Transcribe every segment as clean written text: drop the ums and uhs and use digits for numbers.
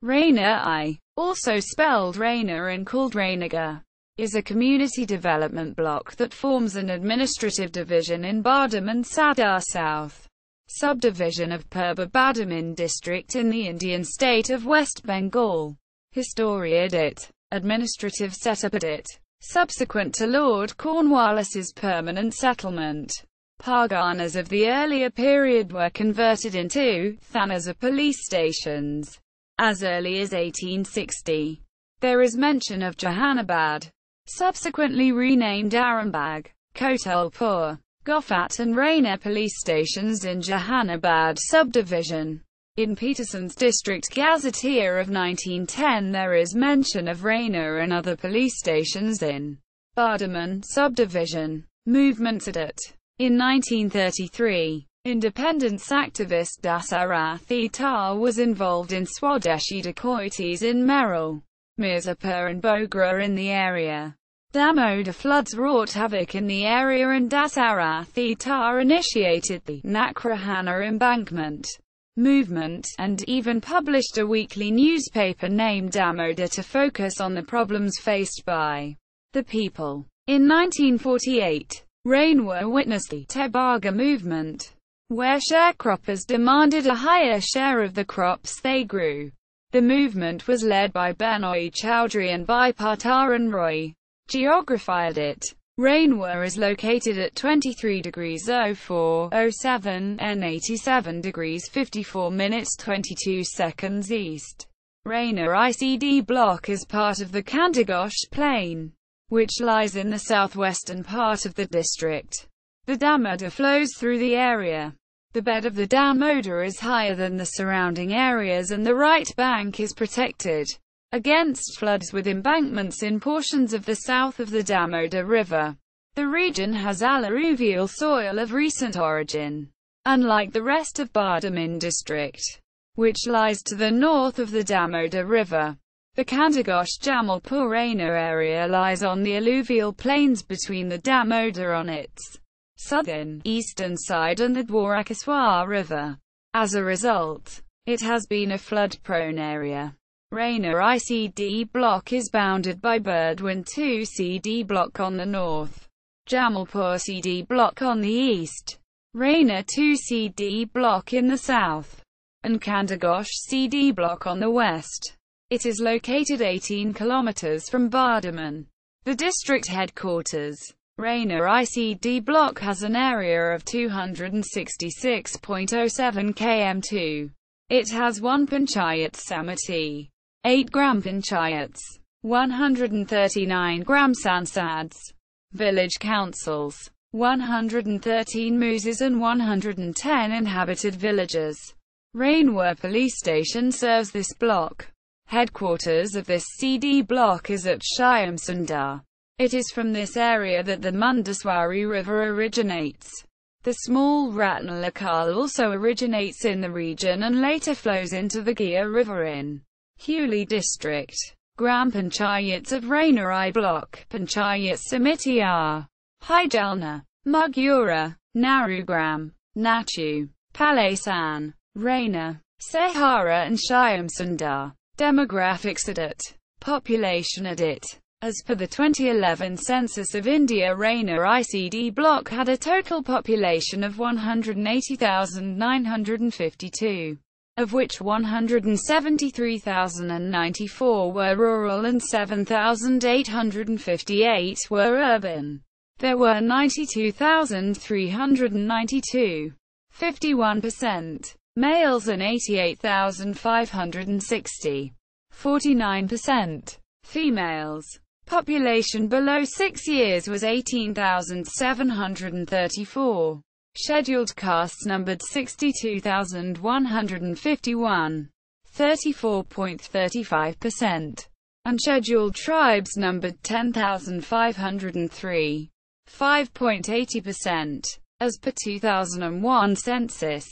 Raina I, also spelled Raina and called Rainagar, is a community development block that forms an administrative division in Bardhaman Sadar South, subdivision of Purba Bardhaman district in the Indian state of West Bengal. History edit. Administrative setup edit. Subsequent to Lord Cornwallis's permanent settlement, Parganas of the earlier period were converted into thanas or police stations. As early as 1860, there is mention of Jahanabad, subsequently renamed Arambagh, Kotalpur, Gofat and Rayna police stations in Jahanabad subdivision. In Peterson's District Gazetteer of 1910 there is mention of Rayna and other police stations in Bardhaman subdivision. Movements edit. In 1933, independence activist Dasarath Tar was involved in Swadeshi dacoities in Meril, Mirzapur and Bogra in the area. Damodar floods wrought havoc in the area and Dasarath Tar initiated the Nakrahana embankment movement, and even published a weekly newspaper named Damodar to focus on the problems faced by the people. In 1948, Raina witnessed the Tebaga movement, where sharecroppers demanded a higher share of the crops they grew. The movement was led by Benoy Chowdhury and by Partaran Roy. Geography edit. Raina is located at 23 degrees 0407 N 87 degrees 54 minutes 22 seconds east. Raina ICD block is part of the Kandagosh Plain, which lies in the southwestern part of the district. The Damodar flows through the area. The bed of the Damodar is higher than the surrounding areas and the right bank is protected against floods with embankments in portions of the south of the Damodar River. The region has alluvial soil of recent origin. Unlike the rest of Bardhaman district, which lies to the north of the Damodar River, the Kandagosh Jamalpur Raina area lies on the alluvial plains between the Damodar on its southern, eastern side and the Dwarakeswar River. As a result, it has been a flood-prone area. Raina ICD block is bounded by Burdwan 2 CD block on the north, Jamalpur CD block on the east, Raina 2 CD block in the south, and Kandagosh CD block on the west. It is located 18 kilometers from Bardhaman, the district headquarters. Raina ICD block has an area of 266.07 km2. It has 1 Panchayat Samiti, 8 Gram Panchayats, 139 Gram Sansads, village councils, 113 muses and 110 inhabited villages. Raina police station serves this block. Headquarters of this CD block is at Shyamsundar. It is from this area that the Mundaswari River originates. The small Ratnalakal also originates in the region and later flows into the Gia River in Huli district. Gram Panchayats of Raina I block, Panchayat Samiti are Hijalna, Mugura, Narugram, Nachu, Palasan, Raina, Sahara and Shyamsundar. Demographics edit. Population edit. As per the 2011 census of India, Raina ICD block had a total population of 180,952, of which 173,094 were rural and 7,858 were urban. There were 92,392, 51%, males and 88,560, 49%, females. Population below 6 years was 18,734. Scheduled castes numbered 62,151, 34.35%. Unscheduled tribes numbered 10,503, 5.80%. As per 2001 census,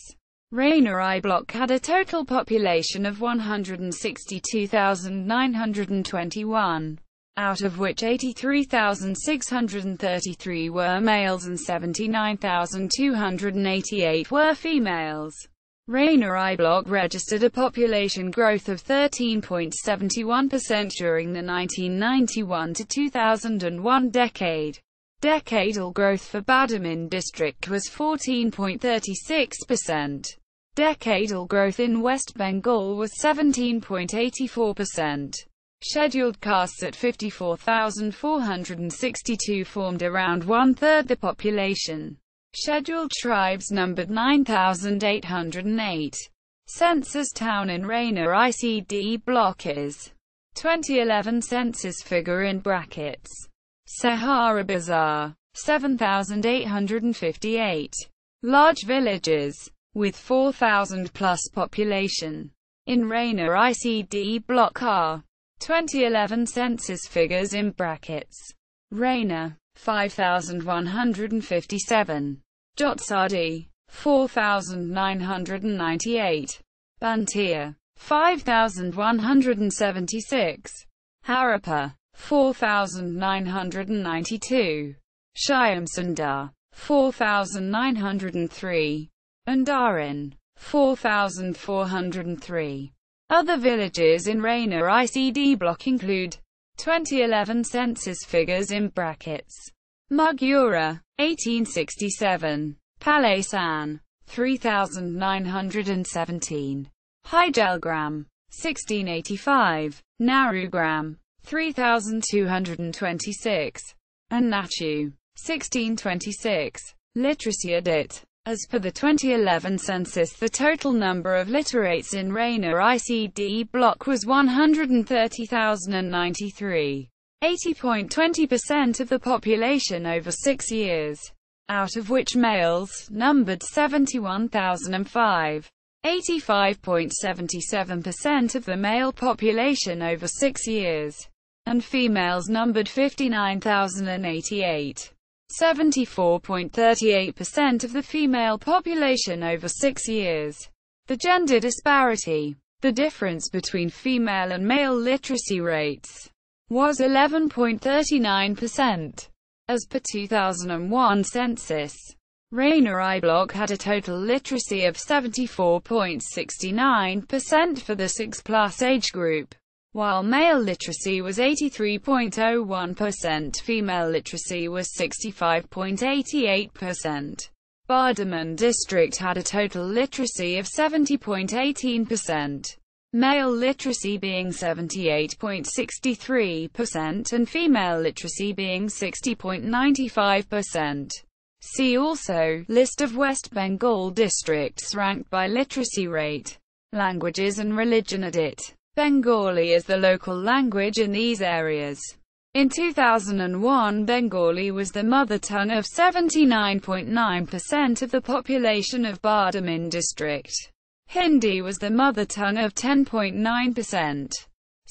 Raina I block had a total population of 162,921. Out of which 83,633 were males and 79,288 were females. Raina I block registered a population growth of 13.71% during the 1991 to 2001 decade. Decadal growth for Bardhaman district was 14.36%. Decadal growth in West Bengal was 17.84%. Scheduled castes at 54,462 formed around one-third the population. Scheduled tribes numbered 9,808. Census town in Raina ICD block is 2011 census figure in brackets. Sahara Bazaar, 7,858. Large villages, with 4,000 plus population. In Raina ICD block are 2011 census figures in brackets. Rayna, 5,157. Jotsadi, 4,998. Bantiya, 5,176. Harappa, 4,992. Shyamsundar, 4,903. Andarin, 4,403. Other villages in Raina ICD block include 2011 census figures in brackets. Mugura, 1867. Palasan, 3,917. Hijalgram, 1685. Narugram, 3,226. And Nachu, 1626. Literacy edit. As per the 2011 census, the total number of literates in Raina ICD block was 130,093. 80.20% of the population over 6 years, out of which males numbered 71,005. 85.77% of the male population over 6 years, and females numbered 59,088. 74.38% of the female population over 6 years. The gender disparity, the difference between female and male literacy rates, was 11.39%. As per 2001 census, Raina I block had a total literacy of 74.69% for the 6+ age group, while male literacy was 83.01%, female literacy was 65.88%. Bardhaman district had a total literacy of 70.18%, male literacy being 78.63% and female literacy being 60.95%. See also, List of West Bengal districts ranked by literacy rate. Languages and religion edit. Bengali is the local language in these areas. In 2001, Bengali was the mother tongue of 79.9% of the population of Bardhaman district. Hindi was the mother tongue of 10.9%.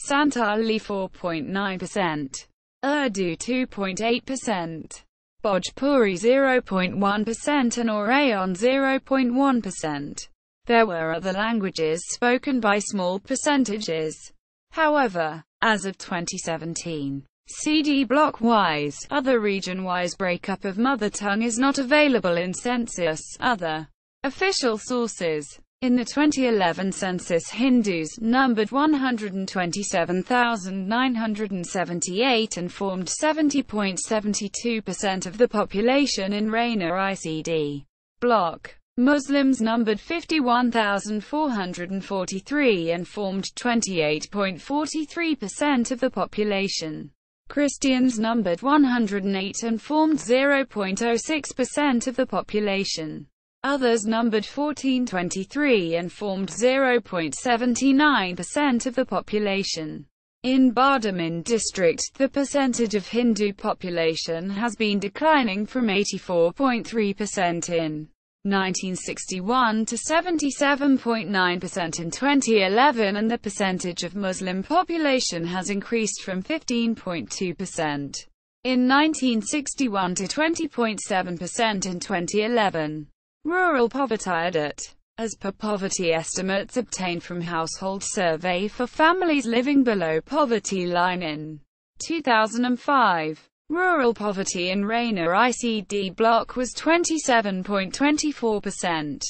Santali 4.9%. Urdu 2.8%. Bhojpuri 0.1% and Oraon 0.1%. There were other languages spoken by small percentages. However, as of 2017, CD block-wise, other region-wise breakup of mother tongue is not available in census. Other official sources. In the 2011 census, Hindus numbered 127,978 and formed 70.72% of the population in Raina ICD block. Muslims numbered 51,443 and formed 28.43% of the population. Christians numbered 108 and formed 0.06% of the population. Others numbered 1423 and formed 0.79% of the population. In Bardhaman district, the percentage of Hindu population has been declining from 84.3% in 1961 to 77.9% in 2011, and the percentage of Muslim population has increased from 15.2% in 1961 to 20.7% in 2011. Rural poverty edit. As per poverty estimates obtained from Household Survey for families living below poverty line in 2005, rural poverty in Raina ICD block was 27.24%.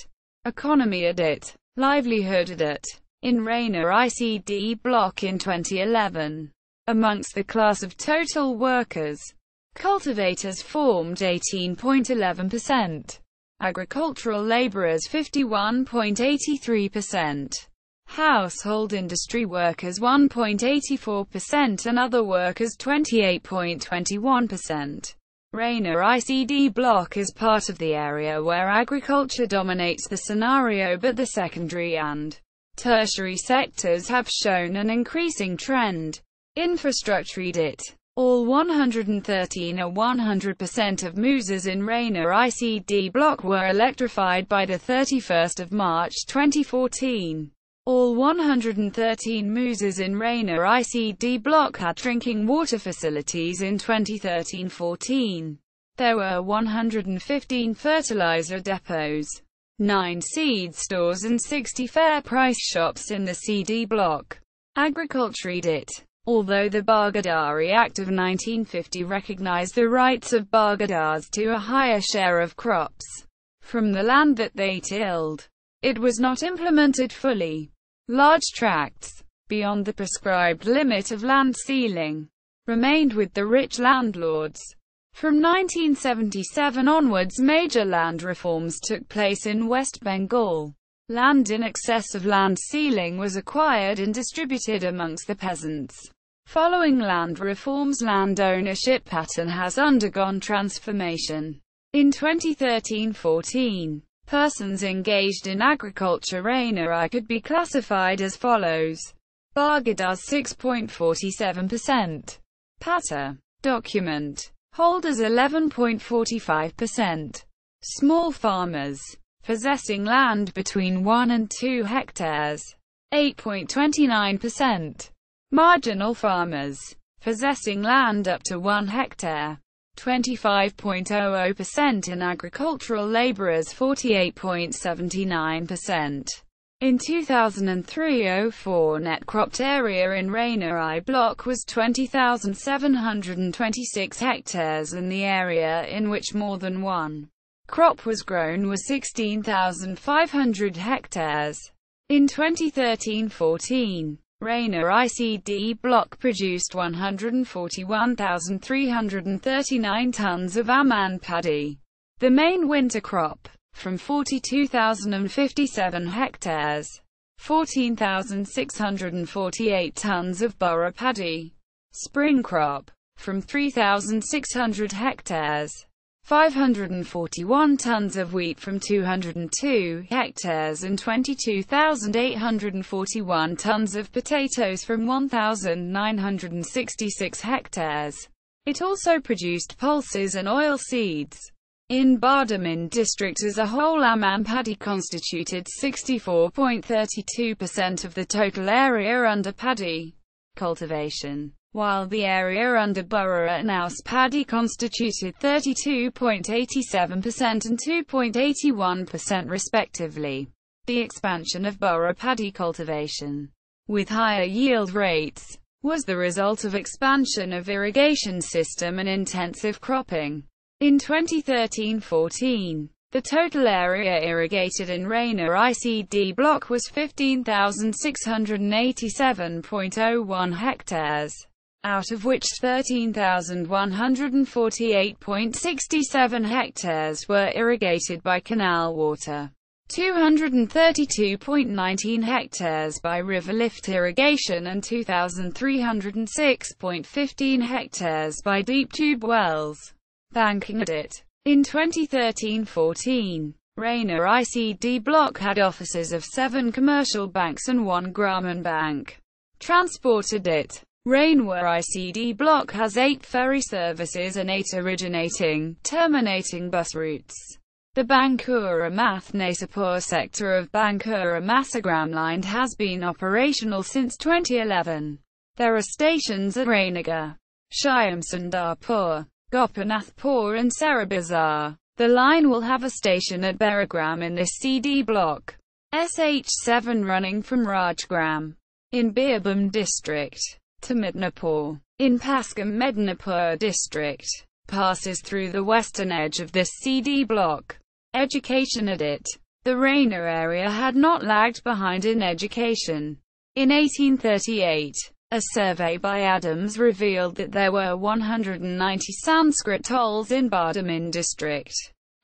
Economy edit. Livelihood edit. In Raina ICD block in 2011. Amongst the class of total workers, cultivators formed 18.11%. Agricultural laborers 51.83%. Household industry workers 1.84% and other workers 28.21%. Raina ICD block is part of the area where agriculture dominates the scenario, but the secondary and tertiary sectors have shown an increasing trend. Infrastructure edit. All 113 or 100% of mousers in Raina ICD block were electrified by the 31st of March 2014. All 113 mousers in Raina ICD block had drinking water facilities in 2013-14. There were 115 fertilizer depots, 9 seed stores and 60 fair price shops in the CD block. Agriculture edit. Although the Bargadari Act of 1950 recognized the rights of Bargadars to a higher share of crops from the land that they tilled, it was not implemented fully. Large tracts, beyond the prescribed limit of land ceiling, remained with the rich landlords. From 1977 onwards, major land reforms took place in West Bengal. Land in excess of land ceiling was acquired and distributed amongst the peasants. Following land reforms, land ownership pattern has undergone transformation. In 2013-14, persons engaged in agriculture Raina I could be classified as follows. Bargadars 6.47%. Pata. Document. Holders 11.45%. Small farmers, possessing land between 1 and 2 hectares, 8.29%. Marginal farmers, possessing land up to 1 hectare, 25.00%, and agricultural laborers 48.79%. In 2003-04, net cropped area in Raina I block was 20,726 hectares and the area in which more than one crop was grown was 16,500 hectares. In 2013-14, Raina ICD block produced 141,339 tons of Amman paddy, the main winter crop, from 42,057 hectares, 14,648 tons of burra paddy, spring crop, from 3,600 hectares, 541 tons of wheat from 202 hectares and 22,841 tons of potatoes from 1,966 hectares. It also produced pulses and oil seeds. In Bardhaman district as a whole, Amman paddy constituted 64.32% of the total area under paddy cultivation, while the area under burra and Aus paddy constituted 32.87% and 2.81% respectively. The expansion of burra paddy cultivation, with higher yield rates, was the result of expansion of irrigation system and intensive cropping. In 2013-14, the total area irrigated in Raina ICD block was 15,687.01 hectares, out of which 13,148.67 hectares were irrigated by canal water, 232.19 hectares by river lift irrigation and 2,306.15 hectares by deep tube wells. Banking edit. In 2013-14, Raina ICD block had offices of 7 commercial banks and 1 Grameen bank. Transport edit. Raina ICD block has 8 ferry services and 8 originating, terminating bus routes. The Bankura-Mathnasapur sector of Bankura-Masagram line has been operational since 2011. There are stations at Rainagar, Shyamsundarpur, Gopinathpur and Sarabazar. The line will have a station at Beragram in this CD block. SH7 running from Rajgram, in Birbhum district, to Midnapur, in Paskam Medinapur district, passes through the western edge of this CD block. Education edit. The Rayna area had not lagged behind in education. In 1838, a survey by Adams revealed that there were 190 Sanskrit tolls in Bardhaman district.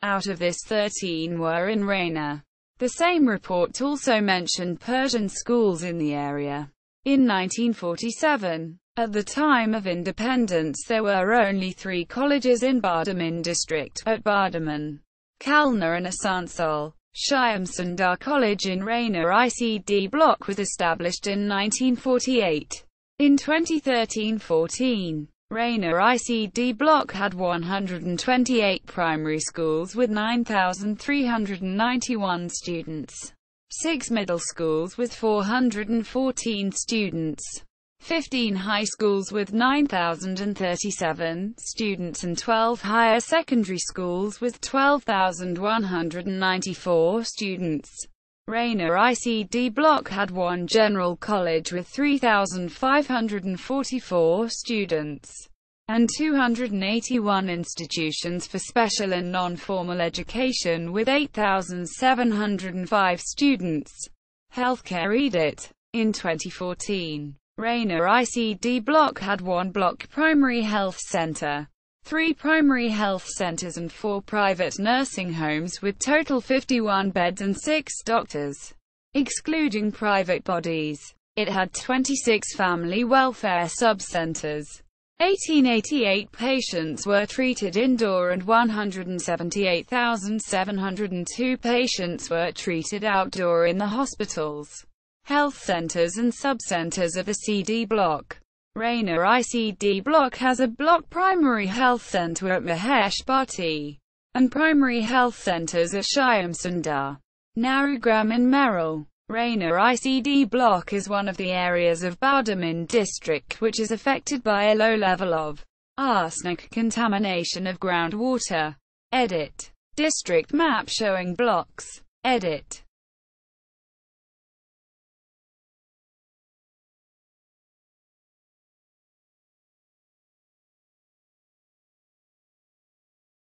Out of this, 13 were in Rayna. The same report also mentioned Persian schools in the area. In 1947, at the time of independence, there were only 3 colleges in Bardhaman district, at Bardhaman, Kalna and Asansol. Shyam Sundar College in Raina ICD block was established in 1948. In 2013-14, Raina ICD block had 128 primary schools with 9,391 students, 6 middle schools with 414 students, 15 high schools with 9,037 students and 12 higher secondary schools with 12,194 students. Raina ICD block had 1 general college with 3,544 students, and 281 institutions for special and non-formal education with 8,705 students. Healthcare edit. In 2014, Raina ICD block had 1 block primary health center, 3 primary health centers and 4 private nursing homes with total 51 beds and 6 doctors, excluding private bodies. It had 26 family welfare sub-centers. 1888 patients were treated indoor and 178,702 patients were treated outdoor in the hospitals, health centers and sub-centers of the CD block. Raina ICD block has a block primary health center at Mahesh Bharti, and primary health centers at Shyam Sundar, Narugram and Merrill. Raina ICD block is one of the areas of Bardhaman district which is affected by a low level of arsenic contamination of groundwater. Edit. District map showing blocks. Edit.